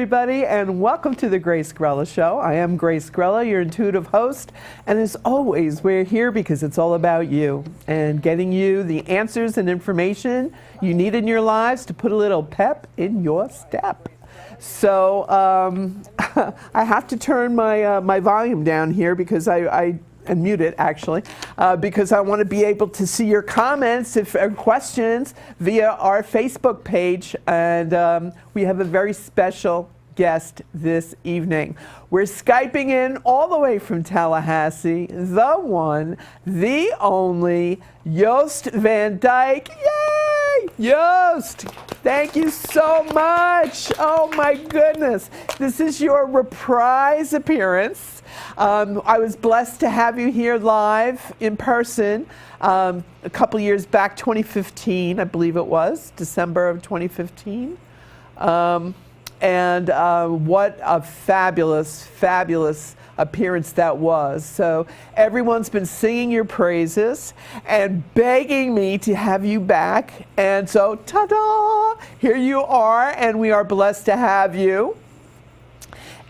everybody, and welcome to the Grace Grella Show. I am Grace Grella, your intuitive host, and as always, we're here because it's all about you and getting you the answers and information you need in your lives to put a little pep in your step. So I have to turn my volume down here because and mute it actually, because I want to be able to see your comments and questions via our Facebook page. And we have a very special guest this evening. We're Skyping in all the way from Tallahassee, the one, the only, Jost Van Dyke. Yay! Jost! Thank you so much. Oh my goodness. This is your reprise appearance. I was blessed to have you here live in person a couple years back, 2015, I believe it was, December of 2015. And what a fabulous, fabulous appearance that was. So everyone's been singing your praises and begging me to have you back. And so, ta-da! Here you are, and we are blessed to have you.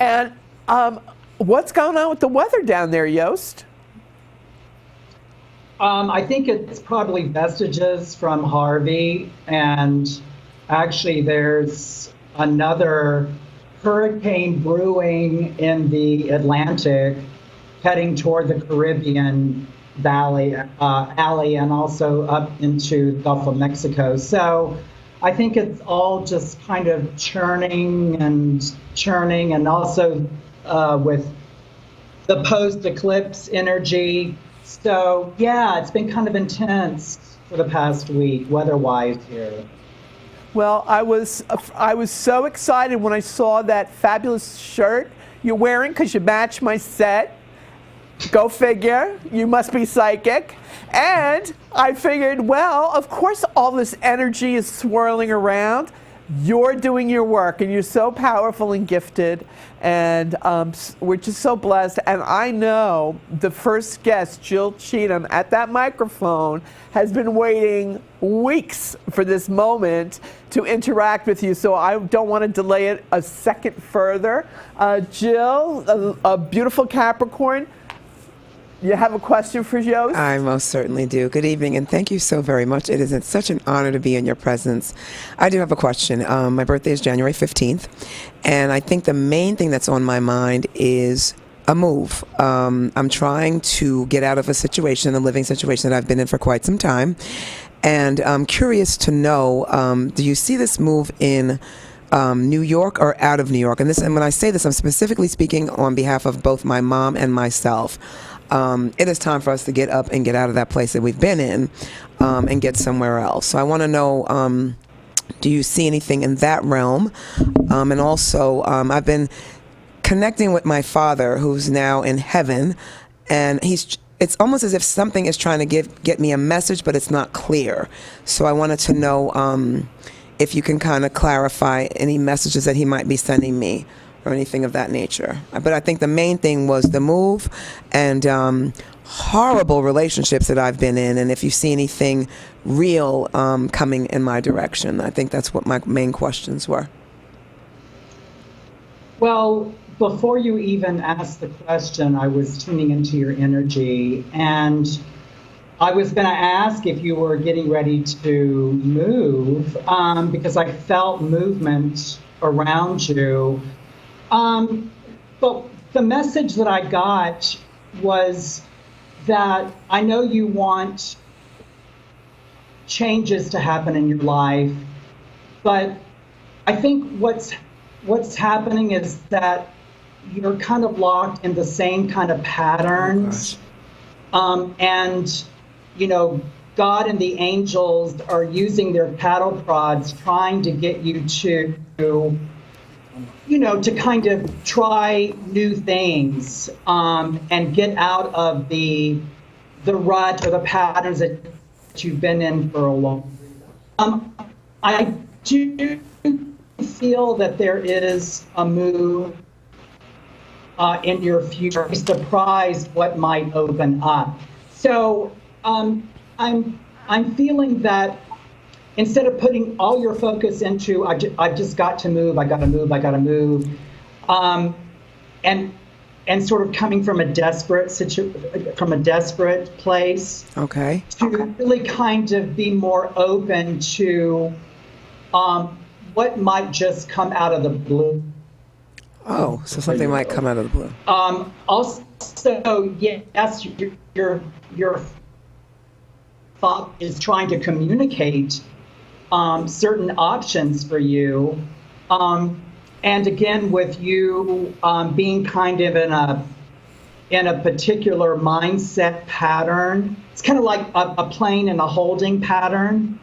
And what's going on with the weather down there, Jost? I think it's probably vestiges from Harvey, and actually there's another hurricane brewing in the Atlantic heading toward the Caribbean alley and also up into the Gulf of Mexico. So I think it's all just kind of churning and also with the post-eclipse energy. So yeah, it's been kind of intense for the past week weather-wise here. Well, I was so excited when I saw that fabulous shirt you're wearing because you match my set. Go figure, you must be psychic. And I figured, well, of course all this energy is swirling around. You're doing your work, and you're so powerful and gifted, and we're just so blessed. And I know the first guest, Jill Cheatham, at that microphone, has been waiting weeks for this moment to interact with you, so I don't want to delay it a second further. Jill, a beautiful Capricorn, you have a question for Jost? I most certainly do. Good evening, and thank you so very much. It is such an honor to be in your presence. I do have a question. My birthday is January 15th, and I think the main thing that's on my mind is a move. I'm trying to get out of a situation, a living situation that I've been in for quite some time, and I'm curious to know, do you see this move in New York or out of New York? And when I say this, I'm specifically speaking on behalf of both my mom and myself. It is time for us to get up and get out of that place that we've been in and get somewhere else. So I want to know, do you see anything in that realm? And also, I've been connecting with my father, who's now in heaven, and it's almost as if something is trying to get me a message, but it's not clear. So I wanted to know if you can kind of clarify any messages that he might be sending me, or anything of that nature. But I think the main thing was the move and horrible relationships that I've been in, and if you see anything real coming in my direction. I think that's what my main questions were. Well, before you even asked the question, I was tuning into your energy, and I was going to ask if you were getting ready to move, because I felt movement around you. But the message that I got was that I know you want changes to happen in your life, but I think what's happening is that you're kind of locked in the same kind of patterns. And, you know, God and the angels are using their paddle prods trying to get you to, you know, to kind of try new things and get out of the rut or the patterns that you've been in for a long time. I do feel that there is a move in your future. I'm surprised what might open up. So I'm feeling that instead of putting all your focus into, I've just got to move, I got to move, I got to move, and sort of coming from a desperate place. Okay. To really kind of be more open to what might just come out of the blue. Oh, so something might come out of the blue. Also, yes, your thought is trying to communicate certain options for you. And again, with you being kind of in a particular mindset pattern, it's kind of like a plane in a holding pattern.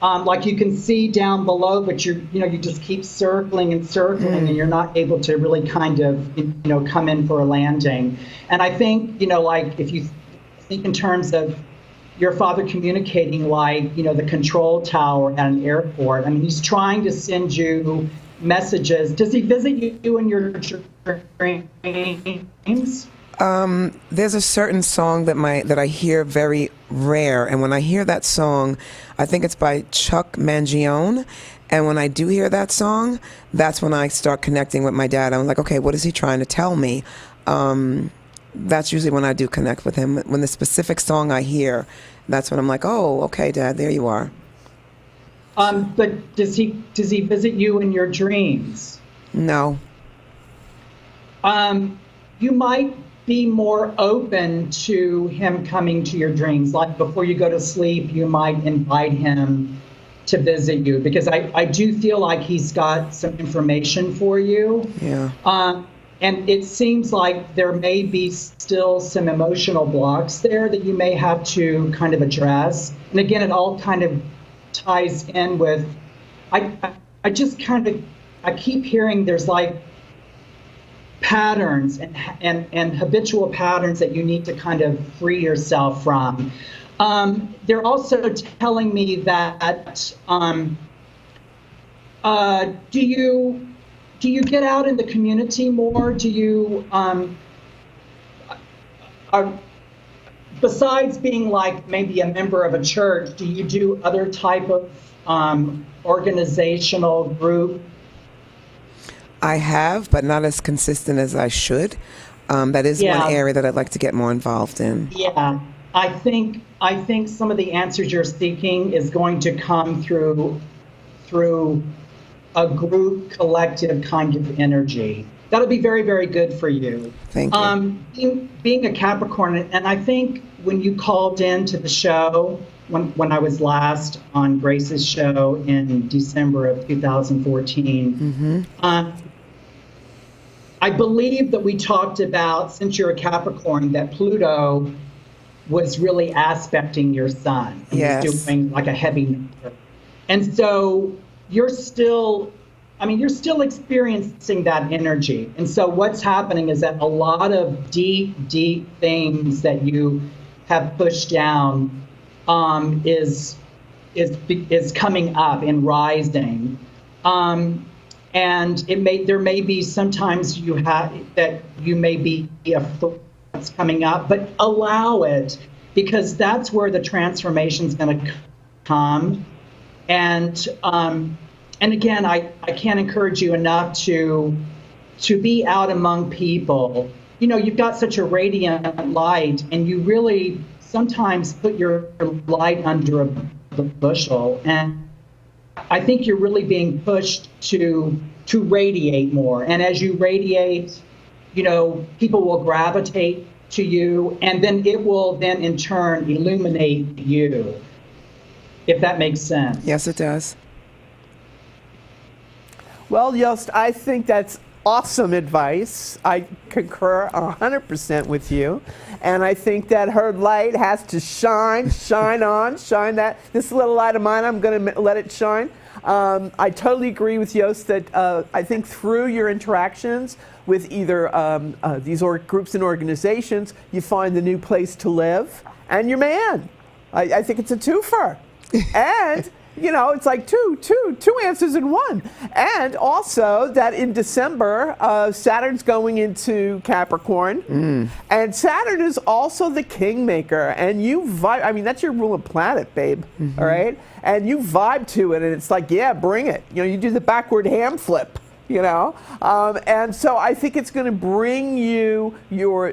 Like you can see down below, but you just keep circling and circling, and you're not able to really kind of, come in for a landing. And I think, like if you think in terms of your father communicating like, the control tower at an airport, I mean, he's trying to send you messages. Does he visit you in your dreams? There's a certain song that I hear very rare, and when I hear that song, I think it's by Chuck Mangione, and when I do hear that song, that's when I start connecting with my dad. I'm like, okay, what is he trying to tell me? That's usually when I do connect with him. When the specific song I hear, that's when I'm like, oh, okay, Dad, there you are. But does he visit you in your dreams? No. You might be more open to him coming to your dreams. Like before you go to sleep, you might invite him to visit you, because I do feel like he's got some information for you. Yeah. And it seems like there may be still some emotional blocks there that you may have to kind of address. And again, it all kind of ties in with, I keep hearing there's like patterns and habitual patterns that you need to kind of free yourself from. They're also telling me that, do you get out in the community more? Do you, besides being like maybe a member of a church, do you do other type of organizational group? I have, but not as consistent as I should. That is one area that I'd like to get more involved in. Yeah, I think some of the answers you're seeking is going to come through a group collective kind of energy. That'll be very, very good for you. Thank you. Being a Capricorn, and I think when you called into the show, when I was last on Grace's show in December of 2014, I believe that we talked about, since you're a Capricorn, that Pluto was really aspecting your sun. And was doing like a heavy number. And so you're still experiencing that energy. And so what's happening is that a lot of deep, deep things that you have pushed down is coming up and rising. And there may be sometimes you may be afraid it's coming up, but allow it, because that's where the transformation is going to come. And again, I can't encourage you enough to be out among people. You've got such a radiant light, and you really sometimes put your light under a bushel. And I think you're really being pushed to radiate more. And as you radiate, people will gravitate to you, and then it will then in turn illuminate you, if that makes sense. Yes, it does. Well, Jost, I think that's awesome advice. I concur 100% with you. And I think that her light has to shine this little light of mine, I'm going to let it shine. I totally agree with Jost that I think through your interactions with either these groups and organizations, you find the new place to live and your man. I think it's a twofer. And it's like two answers in one. And also that in December, Saturn's going into Capricorn. And Saturn is also the kingmaker. And you vibe, I mean, that's your ruling planet, babe. All right? And you vibe to it. And it's like, yeah, bring it. You do the backward ham flip. And so I think it's going to bring you your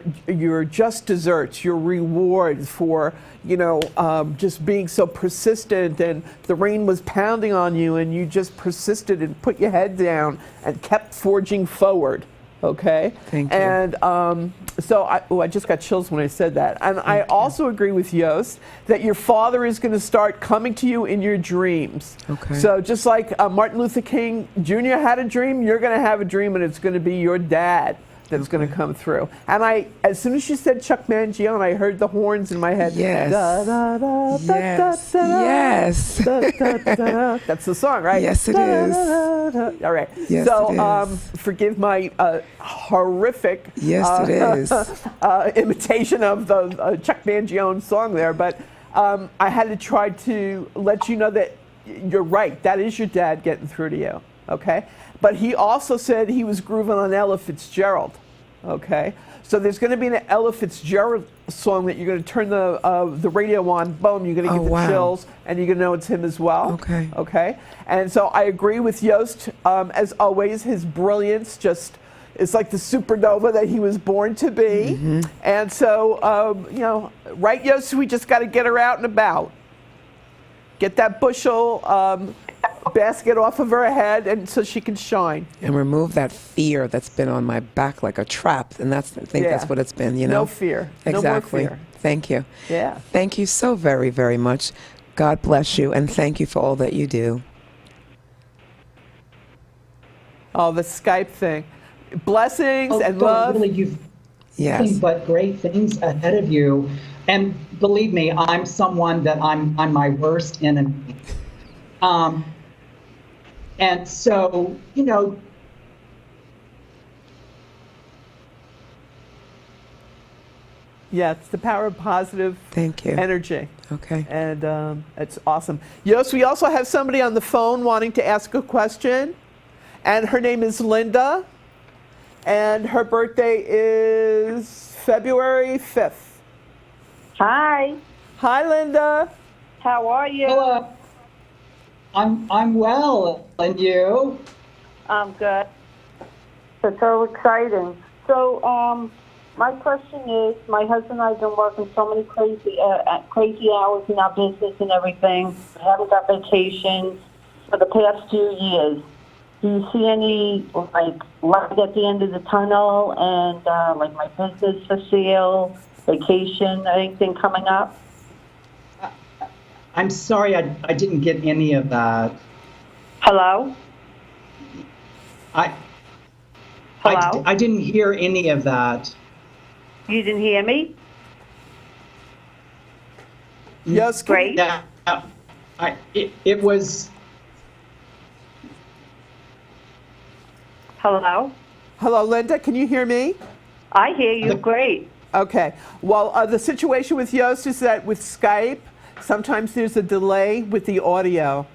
just desserts, your rewards for, just being so persistent, and the rain was pounding on you and you just persisted and put your head down and kept forging forward. Okay. Thank you. And so I just got chills when I said that. And I also agree with Jost that your father is going to start coming to you in your dreams. Okay. So just like Martin Luther King Jr. had a dream, you're going to have a dream, and it's going to be your dad that's going to come through. And as soon as she said Chuck Mangione, I heard the horns in my head. Yes. Da, da, da, Yes. da, da, da, Yes. da, da, da, da. That's the song, right? Yes, it Da, da, is. da, da. All right. Yes, So it is. forgive my horrific Yes, it is. imitation of the Chuck Mangione song there, but I had to try to let you know that you're right. That is your dad getting through to you, okay? But he also said he was grooving on Ella Fitzgerald, okay? So there's going to be an Ella Fitzgerald song that you're going to turn the radio on, boom, you're going to get the chills, and you're going to know it's him as well. Okay. Okay? And so I agree with Jost. As always, his brilliance just is like the supernova that he was born to be. And so, right, Jost, we just got to get her out and about. Get that bushel basket off of her head, and so she can shine. And remove that fear that's been on my back like a trap. And I think that's what it's been, No fear. Exactly. No more fear. Thank you. Yeah. Thank you so very, very much. God bless you, and thank you for all that you do. Oh, the Skype thing. Blessings and so love. Really, you've Yes. nothing but great things ahead of you. And believe me, I'm someone that I'm my worst enemy. And so, Yeah, it's the power of positive Thank you. energy. Okay. And it's awesome. Yost, we also have somebody on the phone wanting to ask a question. And her name is Linda. And her birthday is February 5th. Hi, Hi, Linda. how are you? hello. I'm well, and you? I'm good. It's so exciting. So, my question is, my husband and I have been working so many crazy hours in our business and everything. We haven't got vacations for the past few years. Do you see any light at the end of the tunnel, and my business for sale, vacation, anything coming up? I'm sorry, I didn't get any of that. Hello? I Hello? I didn't hear any of that. You didn't hear me? Yes, Great. Yeah, it was. Hello? Hello, Linda. Can you hear me? I hear you. Great. Okay. Well, the situation with Yost is that with Skype, sometimes there's a delay with the audio.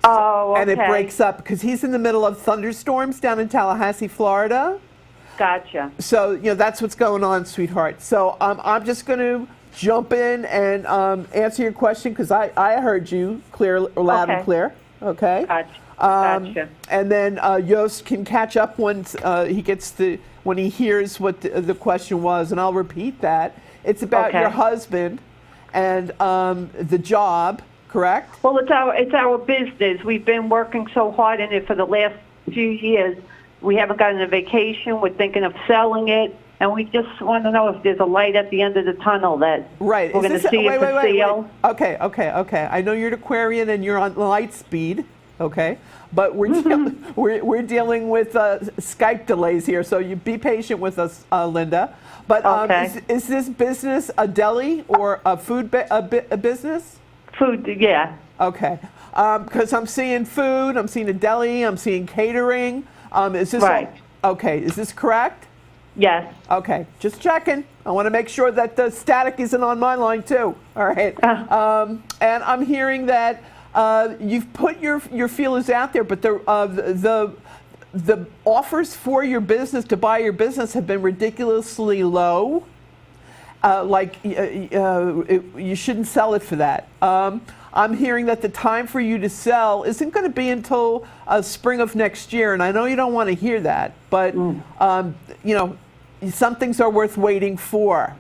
Oh, okay. And it breaks up because he's in the middle of thunderstorms down in Tallahassee, Florida. Gotcha. So, that's what's going on, sweetheart. So I'm just going to jump in and answer your question because I heard you loud and clear. Okay. Gotcha. Gotcha. And then Yost can catch up once when he hears what the question was, and I'll repeat that. It's about your husband and the job, correct? Well, it's our business. We've been working so hard in it for the last few years. We haven't gotten a vacation. We're thinking of selling it, and we just want to know if there's a light at the end of the tunnel that Right. we're going to see it for sale. Okay. I know you're an Aquarian and you're on light speed. Okay, but we're dealing with Skype delays here, so you be patient with us, Linda. But is this business a deli or a food a business? Food, yeah. Okay, because I'm seeing food, I'm seeing a deli, I'm seeing catering. Is this right? Okay, is this correct? Yes. Okay, just checking. I want to make sure that the static isn't on my line too. All right. And I'm hearing that you've put your feelers out there, but the offers for your business to buy your business have been ridiculously low. You shouldn't sell it for that. I'm hearing that the time for you to sell isn't going to be until spring of next year, and I know you don't want to hear that, but some things are worth waiting for.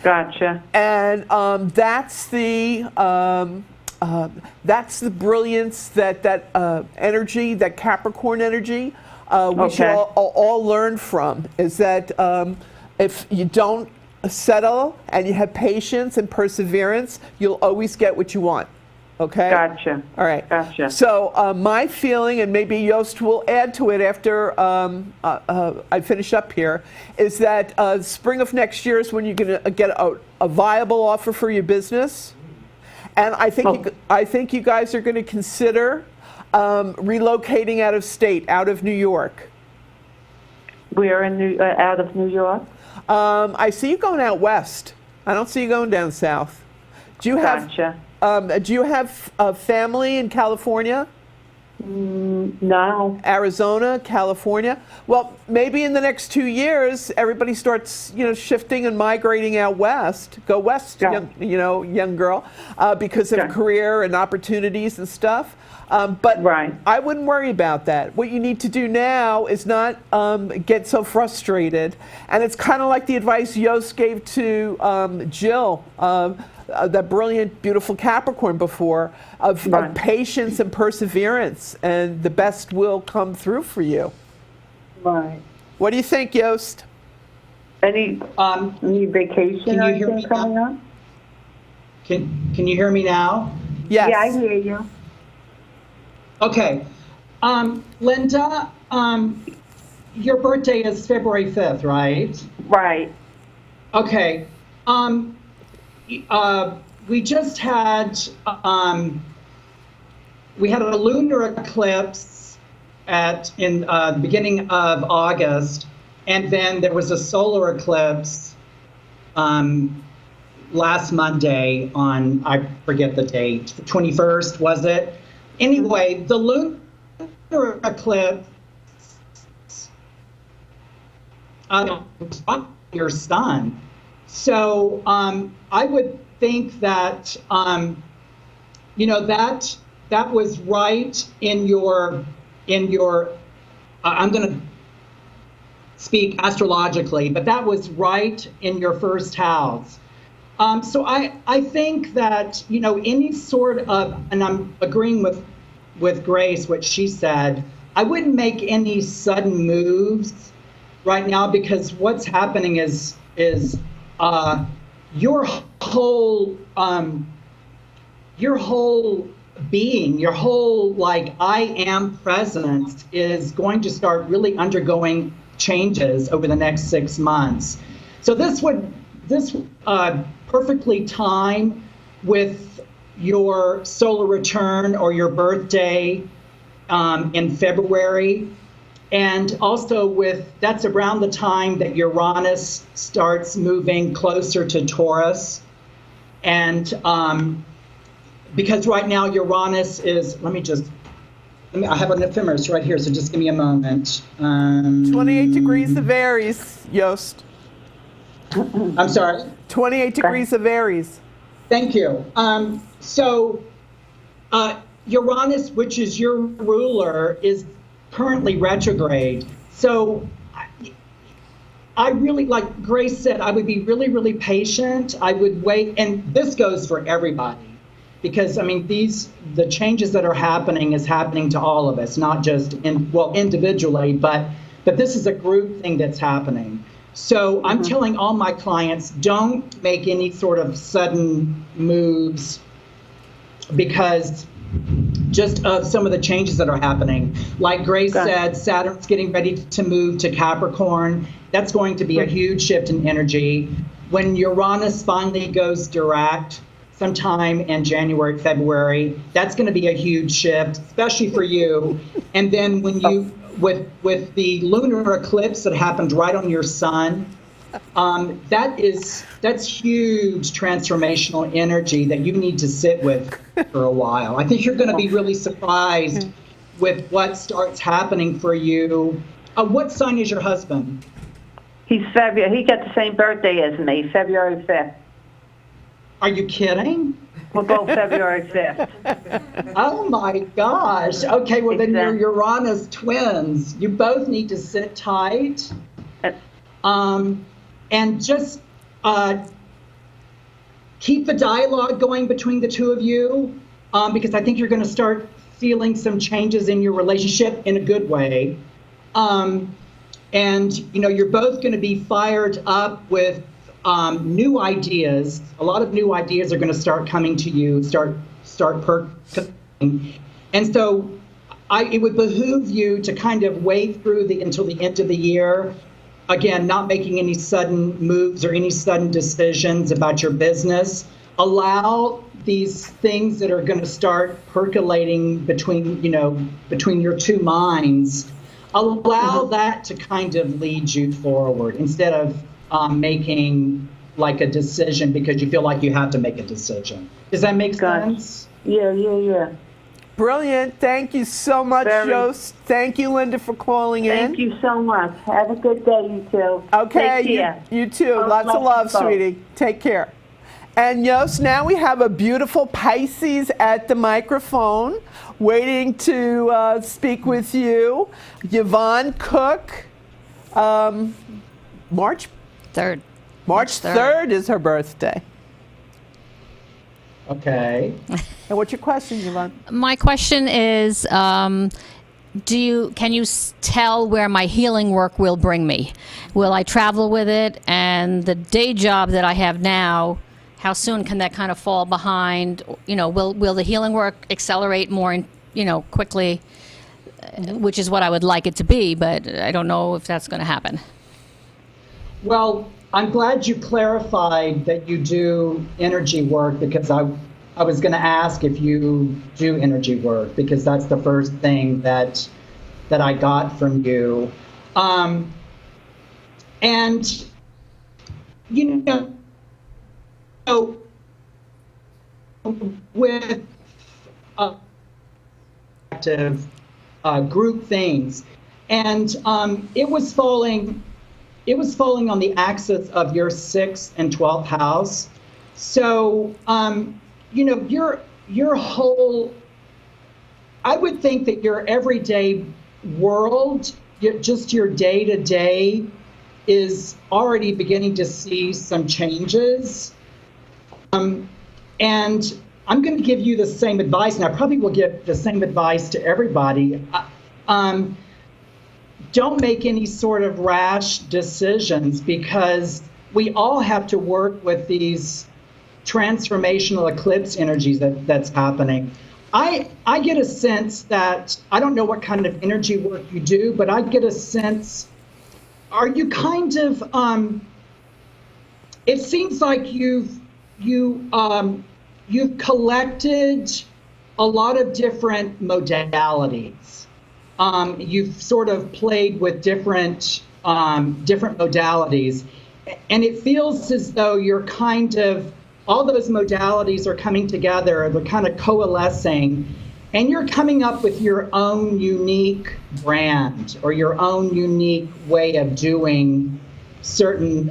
Gotcha. And that's the brilliance, that energy, that Capricorn energy. We should all learn from, is that if you don't settle and you have patience and perseverance, you'll always get what you want. Okay? Gotcha. All right. Gotcha. So my feeling, and maybe Jost will add to it after I finish up here, is that spring of next year is when you're going to get a viable offer for your business. And I think you guys are going to consider relocating out of state, out of New York. We're out of New York. I see you going out west. I don't see you going down south. Do you have family in California? No. Arizona, California? Well, maybe in the next 2 years, everybody starts, shifting and migrating out west. Go west, Yeah. young girl, because of Yeah. career and opportunities and stuff. But Right. I wouldn't worry about that. What you need to do now is not get so frustrated. And it's kind of like the advice Jost gave to Jill, that brilliant, beautiful Capricorn before, of patience and perseverance, and the best will come through for you. Right. What do you think, Jost? Any vacation Can or you hear anything me coming now? up? Can you hear me now? Yes. Yeah, I hear you. Okay. Linda, your birthday is February 5th, right? Right. Okay. We just had we had a lunar eclipse in the beginning of August, and then there was a solar eclipse last Monday on, I forget the date, the 21st, was it? Anyway, the lunar eclipse your sun. So I would think that that was right in your I'm going to speak astrologically, but that was right in your first house. So I think that any sort of, and I'm agreeing with Grace what she said, I wouldn't make any sudden moves right now, because what's happening is your whole being, your whole I am presence is going to start really undergoing changes over the next 6 months. So this perfectly time with your solar return or your birthday in February. And also that's around the time that Uranus starts moving closer to Taurus. And because right now Uranus is, I have an ephemeris right here, so just give me a moment. 28 degrees of Aries, Jost. I'm sorry? 28 degrees of Aries. Thank you. So Uranus, which is your ruler, is currently retrograde. So I really, like Grace said, I would be really, really patient. I would wait, and this goes for everybody, because the changes that are happening is happening to all of us, not just individually, but this is a group thing that's happening. So I'm telling all my clients, don't make any sort of sudden moves, because just of some of the changes that are happening. Like Grace said, Saturn's getting ready to move to Capricorn. That's going to be a huge shift in energy. When Uranus finally goes direct, sometime in January, February, that's going to be a huge shift, especially for you. And then when with the lunar eclipse that happened right on your sun, That's huge transformational energy that you need to sit with for a while. I think you're going to be really surprised with what starts happening for you. What sign is your husband? He's February. He got the same birthday as me, February 5th. Are you kidding? We're both February 5th. Oh my gosh. Okay, well then Exactly. you're Uranus twins. You both need to sit tight. And just keep the dialogue going between the two of you, because I think you're going to start feeling some changes in your relationship in a good way. And you're both going to be fired up with new ideas. A lot of new ideas are going to start coming to you, start percolating. And so it would behoove you to kind of wait through until the end of the year. Again, not making any sudden moves or any sudden decisions about your business. Allow these things that are going to start percolating between your two minds. Allow that to kind of lead you forward instead of making like a decision because you feel like you have to make a decision. Does that make sense? Yeah. Brilliant. Thank you so much, Very. Jost. Thank you, Linda, for calling in. Thank you so much. Have a good day, you two. Okay, Take care. you too. Both Lots of love love, you both. sweetie. Take care. And Jost, now we have a beautiful Pisces at the microphone waiting to speak with you. Yvonne Cook, March 3rd. March 3rd is her birthday. Okay. And what's your question, Yvonne? My question is, can you tell where my healing work will bring me? Will I travel with it? And the day job that I have now, how soon can that kind of fall behind? Will the healing work accelerate more, quickly, which is what I would like it to be, but I don't know if that's going to happen. Well, I'm glad you clarified that you do energy work because I was going to ask if you do energy work because that's the first thing that I got from you. And with active group things, and it was falling on the axis of your 6th and 12th house. So, your whole, I would think that your everyday world, just your day-to-day is already beginning to see some changes. And I'm going to give you the same advice, and I probably will give the same advice to everybody. Don't make any sort of rash decisions because we all have to work with these transformational eclipse energies that's happening. I get a sense that, I don't know what kind of energy work you do, but I get a sense, are you kind of, it seems like you've collected a lot of different modalities. You've sort of played with different modalities, and it feels as though you're kind of, all those modalities are coming together, they're kind of coalescing, and you're coming up with your own unique brand or your own unique way of doing certain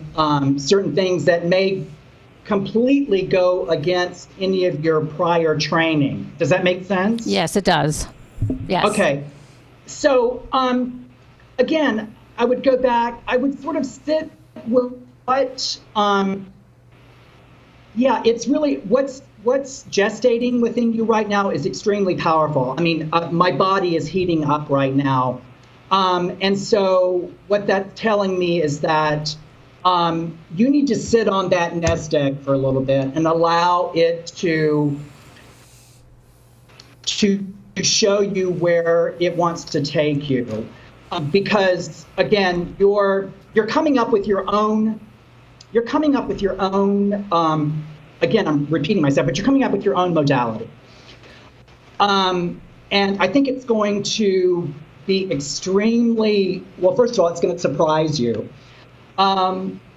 things that may completely go against any of your prior training. Does that make sense? Yes, it does. Yes. Okay. So, again, I would go back, I would sort of sit with what, it's really, what's gestating within you right now is extremely powerful. I mean, my body is heating up right now. And so what that's telling me is that you need to sit on that nest egg for a little bit and allow it to show you where it wants to take you, because again, you're coming up with your own. Again, I'm repeating myself, but you're coming up with your own modality, and I think it's going to be extremely well. First of all, it's going to surprise you.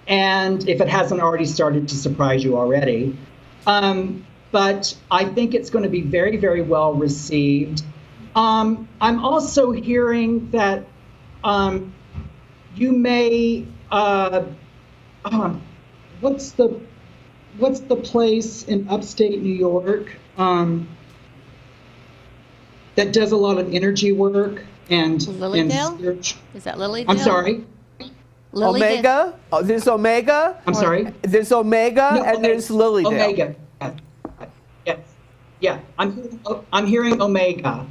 and if it hasn't already started to surprise you already. But I think it's going to be very, very well received. I'm also hearing that you may, what's the place in upstate New York that does a lot of energy work and Lilydale? spiritual? Is that Lilydale? I'm sorry. Omega? Oh, there's Omega? I'm sorry. There's Omega No, and there's Lilydale. Omega. Yes. Yeah. I'm hearing Omega.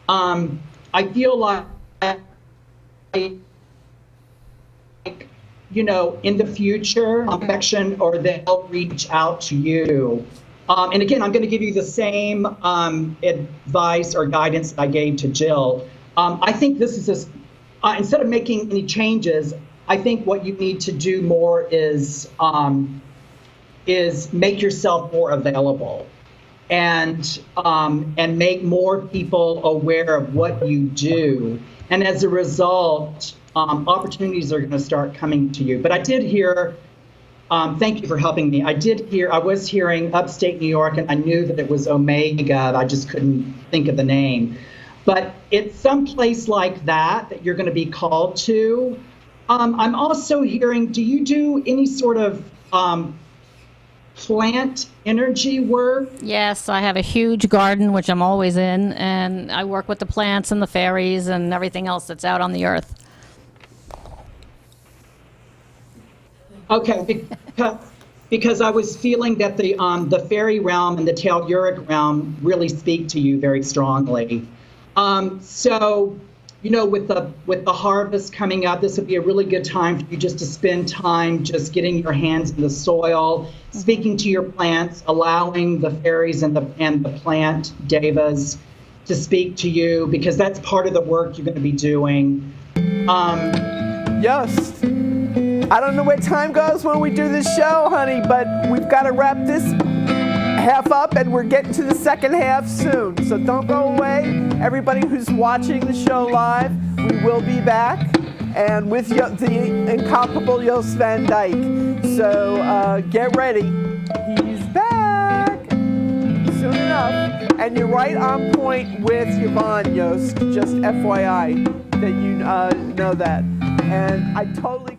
I feel like, in the future, affection, or they'll reach out to you. And again, I'm going to give you the same advice or guidance that I gave to Jill. I think this is just, instead of making any changes, I think what you need to do more is make yourself more available and make more people aware of what you do. And as a result, opportunities are going to start coming to you. But I did hear, thank you for helping me. I was hearing upstate New York, and I knew that it was Omega. I just couldn't think of the name. But it's some place like that you're going to be called to. I'm also hearing, do you do any sort of plant energy work? Yes, I have a huge garden, which I'm always in, and I work with the plants and the fairies and everything else that's out on the earth. Okay, because I was feeling that the fairy realm and the telluric realm really speak to you very strongly. So, with the harvest coming up, this would be a really good time for you just to spend time just getting your hands in the soil, speaking to your plants, allowing the fairies and the plant devas to speak to you, because that's part of the work you're going to be doing. Yes. I don't know where time goes when we do this show, honey, but we've got to wrap this half up, and we're getting to the second half soon. So don't go away. Everybody who's watching the show live, we will be back, and with the incomparable Jost Van Dyke. So get ready. He's back soon enough. And you're right on point with Yvonne, Jost, just FYI, that you know that. And I totally